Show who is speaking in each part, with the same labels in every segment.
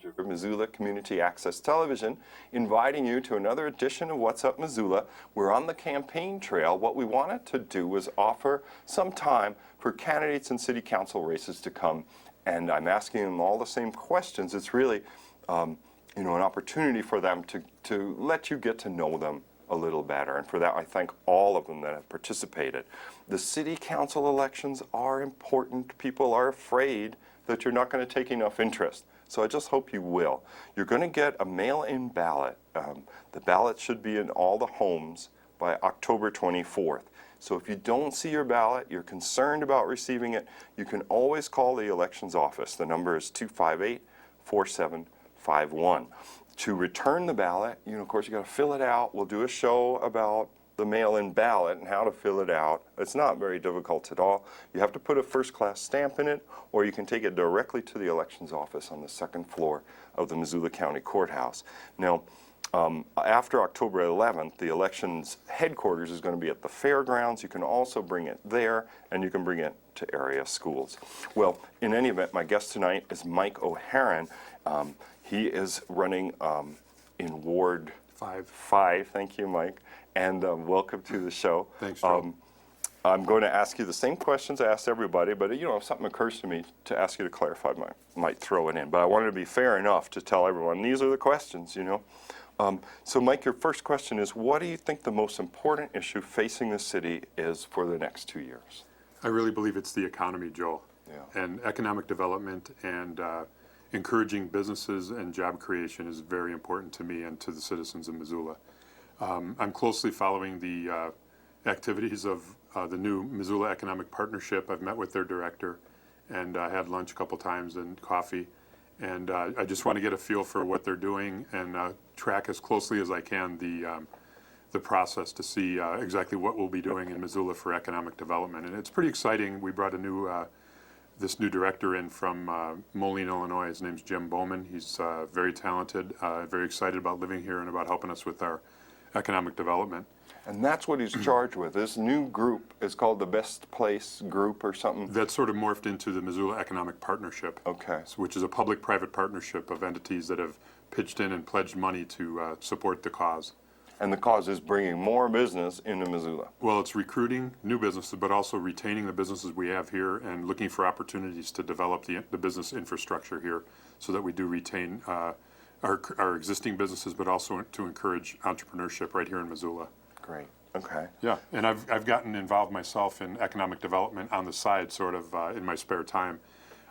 Speaker 1: Rogers, Missoula Community Access Television, inviting you to another edition of What's Up Missoula. We're on the campaign trail. What we wanted to do was offer some time for candidates in city council races to come, and I'm asking them all the same questions. It's really, an opportunity for them to let you get to know them a little better, and for that I thank all of them that have participated. The city council elections are important. People are afraid that you're not going to take enough interest. So I just hope you will. You're going to get a mail-in ballot. The ballot should be in all the homes by October 24th. So if you don't see your ballot, you're concerned about receiving it, you can always call the elections office. The number is 258-4751. To return the ballot, of course, you got to fill it out. We'll do a show about the mail-in ballot and how to fill it out. It's not very difficult at all. You have to put a first-class stamp in it, or you can take it directly to the elections office on the second floor of the Missoula County Courthouse. Now, after October 11th, the elections headquarters is going to be at the fairgrounds. You can also bring it there, and you can bring it to area schools. Well, in any event, my guest tonight is Mike O'Haron. He is running in Ward 5. Thank you, Mike. And welcome to the show.
Speaker 2: Thanks, Joe.
Speaker 1: I'm going to ask you the same questions I asked everybody, but if something occurs to me to ask you to clarify, I might throw it in. But I wanted to be fair enough to tell everyone these are the questions, So Mike, your first question is, what do you think the most important issue facing the city is for the next 2 years?
Speaker 2: I really believe it's the economy, Joe.
Speaker 1: Yeah.
Speaker 2: And economic development and encouraging businesses and job creation is very important to me and to the citizens of Missoula. I'm closely following the activities of the new Missoula Economic Partnership. I've met with their director and had lunch a couple times and coffee. And I just want to get a feel for what they're doing and track as closely as I can the process to see exactly what we'll be doing in Missoula for economic development. And it's pretty exciting. We brought this new director in from Moline, Illinois. His name's Jim Bowman. He's very talented, very excited about living here and about helping us with our economic development.
Speaker 1: And that's what he's charged with. This new group is called the Best Place Group or something?
Speaker 2: That sort of morphed into the Missoula Economic Partnership,
Speaker 1: okay,
Speaker 2: which is a public-private partnership of entities that have pitched in and pledged money to support the cause.
Speaker 1: And the cause is bringing more business into Missoula.
Speaker 2: Well, it's recruiting new businesses, but also retaining the businesses we have here and looking for opportunities to develop the business infrastructure here so that we do retain our existing businesses, but also to encourage entrepreneurship right here in Missoula.
Speaker 1: Great. Okay.
Speaker 2: Yeah, and I've gotten involved myself in economic development on the side, sort of in my spare time.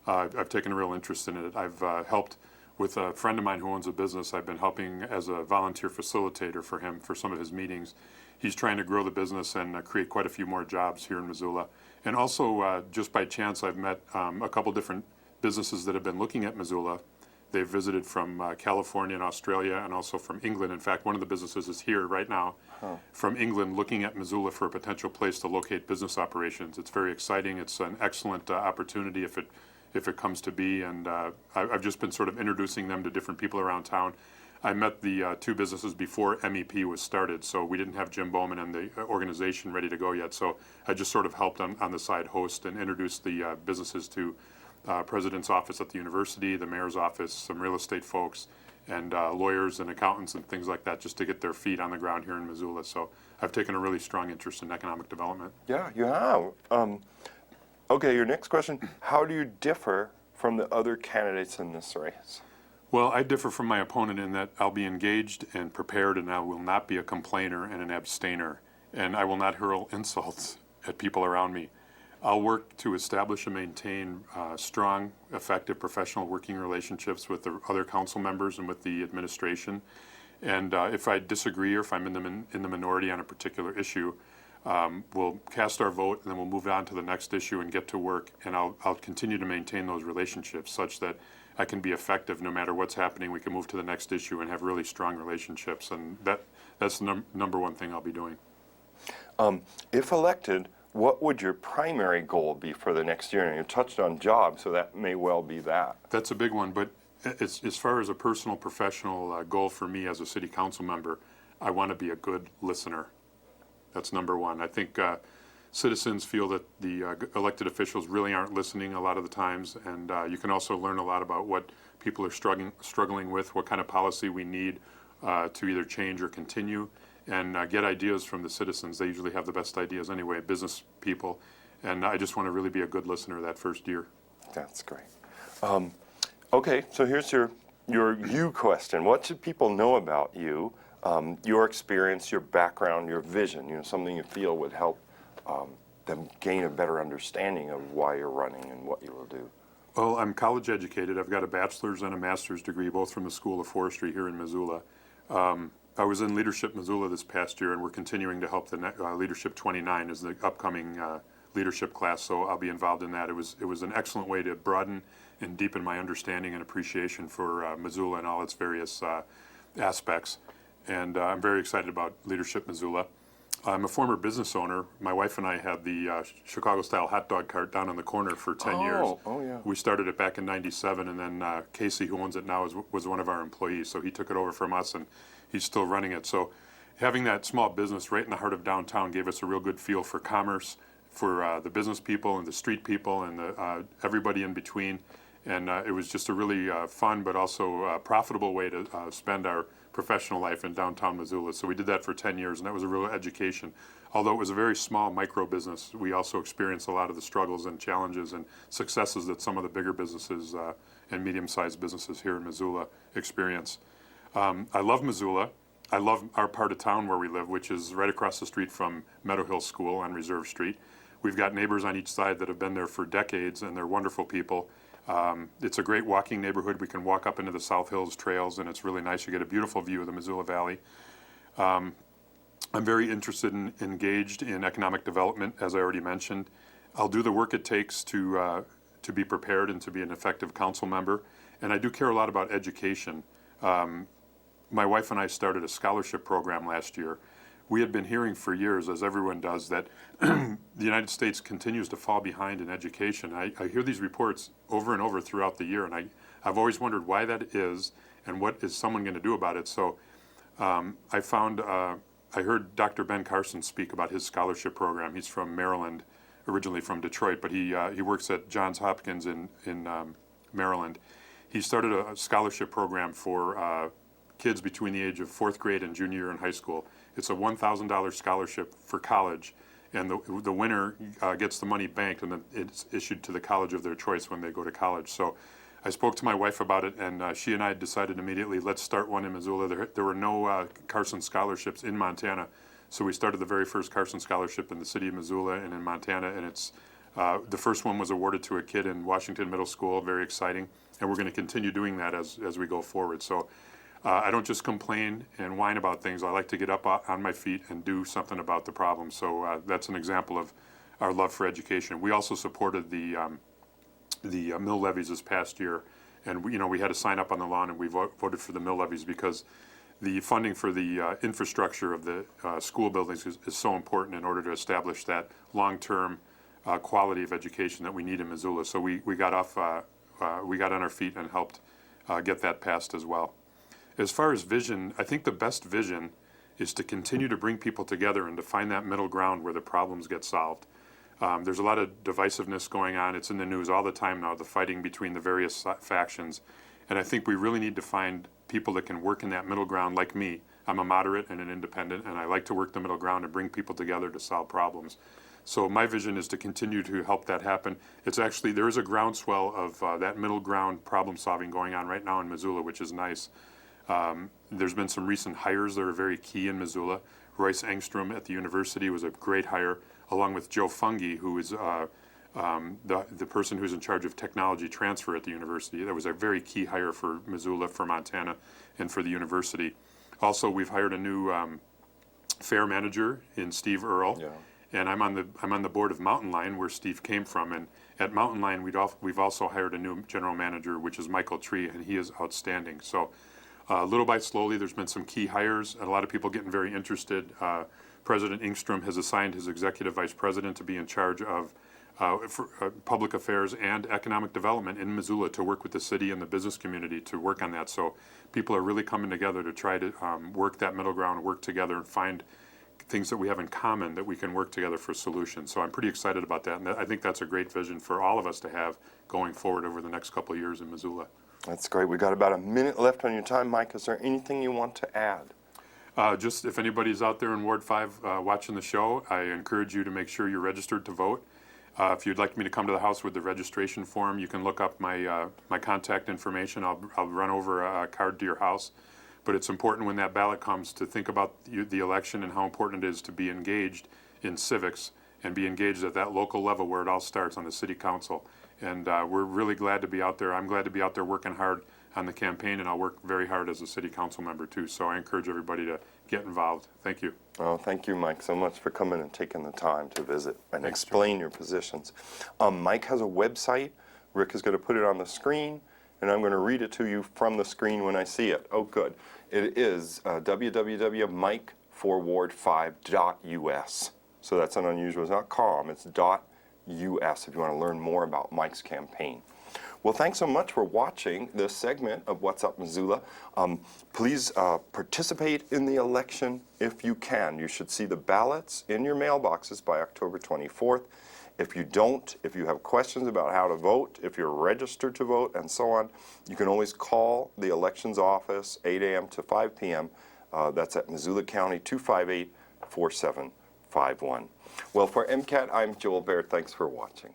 Speaker 2: I've taken a real interest in it. I've helped with a friend of mine who owns a business. I've been helping as a volunteer facilitator for him for some of his meetings. He's trying to grow the business and create quite a few more jobs here in Missoula. And also, just by chance, I've met a couple different businesses that have been looking at Missoula. They've visited from California and Australia and also from England. In fact, one of the businesses is here right now from England looking at Missoula for a potential place to locate business operations. It's very exciting. It's an excellent opportunity if it comes to be. And I've just been sort of introducing them to different people around town. I met the two businesses before MEP was started, so we didn't have Jim Bowman and the organization ready to go yet. So I just sort of helped on the side host and introduce the businesses to President's office at the university, the mayor's office, some real estate folks, and lawyers and accountants and things like that, just to get their feet on the ground here in Missoula. So I've taken a really strong interest in economic development.
Speaker 1: Yeah, you have. Okay, your next question, how do you differ from the other candidates in this race?
Speaker 2: Well, I differ from my opponent in that I'll be engaged and prepared, and I will not be a complainer and an abstainer, and I will not hurl insults at people around me. I'll work to establish and maintain strong, effective professional working relationships with the other council members and with the administration. And if I disagree or if I'm in the minority on a particular issue, we'll cast our vote and then we'll move on to the next issue and get to work. And I'll continue to maintain those relationships such that I can be effective no matter what's happening. We can move to the next issue and have really strong relationships. And that's the number one thing I'll be doing.
Speaker 1: If elected, what would your primary goal be for the next year? And you touched on jobs, so that may well be that.
Speaker 2: That's a big one, but as far as a personal, professional goal for me as a city council member, I want to be a good listener. That's number one. I think citizens feel that the elected officials really aren't listening a lot of the times, and you can also learn a lot about what people are struggling with, what kind of policy we need to either change or continue, and get ideas from the citizens. They usually have the best ideas anyway, business people, and I just want to really be a good listener that first year.
Speaker 1: That's great. Okay, so here's your you question. What should people know about you, your experience, your background, your vision? Something you feel would help them gain a better understanding of why you're running and what you will do.
Speaker 2: Well, I'm college educated. I've got a bachelor's and a master's degree, both from the School of Forestry here in Missoula. I was in Leadership Missoula this past year, and we're continuing to help the Leadership 29 is the upcoming leadership class, so I'll be involved in that. It was an excellent way to broaden and deepen my understanding and appreciation for Missoula and all its various aspects. And I'm very excited about Leadership Missoula. I'm a former business owner. My wife and I had the Chicago-style hot dog cart down on the corner for 10 years.
Speaker 1: Oh, yeah.
Speaker 2: We started it back in '97, and then Casey, who owns it now, was one of our employees. So he took it over from us, and he's still running it. So having that small business right in the heart of downtown gave us a real good feel for commerce, for the business people and the street people and everybody in between. And it was just a really fun but also profitable way to spend our professional life in downtown Missoula. So we did that for 10 years, and that was a real education. Although it was a very small micro business, we also experienced a lot of the struggles and challenges and successes that some of the bigger businesses and medium-sized businesses here in Missoula experience. I love Missoula. I love our part of town where we live, which is right across the street from Meadow Hill School on Reserve Street. We've got neighbors on each side that have been there for decades, and they're wonderful people. It's a great walking neighborhood. We can walk up into the South Hills trails, and it's really nice. You get a beautiful view of the Missoula Valley. I'm very interested and engaged in economic development, as I already mentioned. I'll do the work it takes to be prepared and to be an effective council member. And I do care a lot about education. My wife and I started a scholarship program last year. We had been hearing for years, as everyone does, that the United States continues to fall behind in education. I hear these reports over and over throughout the year, and I've always wondered why that is and what is someone going to do about it. So I heard Dr. Ben Carson speak about his scholarship program. He's from Maryland, originally from Detroit, but he works at Johns Hopkins in Maryland. He started a scholarship program for kids between the age of 4th grade and junior year in high school. It's a $1,000 scholarship for college, and the winner gets the money banked, and then it's issued to the college of their choice when they go to college. So I spoke to my wife about it, and she and I decided immediately, let's start one in Missoula. There were no Carson scholarships in Montana, so we started the very first Carson scholarship in the city of Missoula and in Montana, and it's the first one was awarded to a kid in Washington Middle School, very exciting, and we're going to continue doing that as we go forward. So I don't just complain and whine about things. I like to get up on my feet and do something about the problem. So that's an example of our love for education. We also supported the mill levies this past year, and we had a sign up on the lawn, and we voted for the mill levies because the funding for the infrastructure of the school buildings is so important in order to establish that long-term quality of education that we need in Missoula. So we got on our feet and helped get that passed as well. As far as vision, I think the best vision is to continue to bring people together and to find that middle ground where the problems get solved. There's a lot of divisiveness going on. It's in the news all the time now, the fighting between the various factions. And I think we really need to find people that can work in that middle ground like me. I'm a moderate and an independent, and I like to work the middle ground and bring people together to solve problems. So my vision is to continue to help that happen. It's actually, there is a groundswell of that middle ground problem solving going on right now in Missoula, which is nice. There's been some recent hires that are very key in Missoula. Royce Engstrom at the university was a great hire, along with Joe Fungi, who is the person who's in charge of technology transfer at the university. That was a very key hire for Missoula, for Montana, and for the university. Also, we've hired a new fair manager in Steve Earle.
Speaker 1: Yeah.
Speaker 2: And I'm on the board of Mountain Line, where Steve came from. And at Mountain Line, we've also hired a new general manager, which is Michael Tree, and he is outstanding. So little by slowly, there's been some key hires, and a lot of people getting very interested. President Engstrom has assigned his executive vice president to be in charge of public affairs and economic development in Missoula, to work with the city and the business community to work on that. So people are really coming together to try to work that middle ground, work together, and find things that we have in common that we can work together for solutions. So I'm pretty excited about that, and I think that's a great vision for all of us to have going forward over the next couple of years in Missoula.
Speaker 1: That's great. We got about a minute left on your time, Mike. Is there anything you want to add?
Speaker 2: Just if anybody's out there in Ward 5 watching the show, I encourage you to make sure you're registered to vote. If you'd like me to come to the house with the registration form, you can look up my contact information. I'll run over a card to your house. But it's important when that ballot comes to think about the election and how important it is to be engaged in civics and be engaged at that local level where it all starts on the city council. And we're really glad to be out there. I'm glad to be out there working hard on the campaign, and I'll work very hard as a city council member too. So I encourage everybody to get involved. Thank you.
Speaker 1: Oh, thank you, Mike, so much for coming and taking the time to visit and
Speaker 2: Thanks,
Speaker 1: explain your positions. Mike has a website. Rick is going to put it on the screen, and I'm going to read it to you from the screen when I see it. Oh, good. It is www.mike4ward5.us. So that's an unusual. It's not .com. It's .us if you want to learn more about Mike's campaign. Well, thanks so much for watching this segment of What's Up Missoula. Please participate in the election if you can. You should see the ballots in your mailboxes by October 24th. If you don't, if you have questions about how to vote, if you're registered to vote, and so on, you can always call the elections office 8 a.m. to 5 p.m. That's at Missoula County, 258-4751. Well, for MCAT, I'm Joel Baird. Thanks for watching.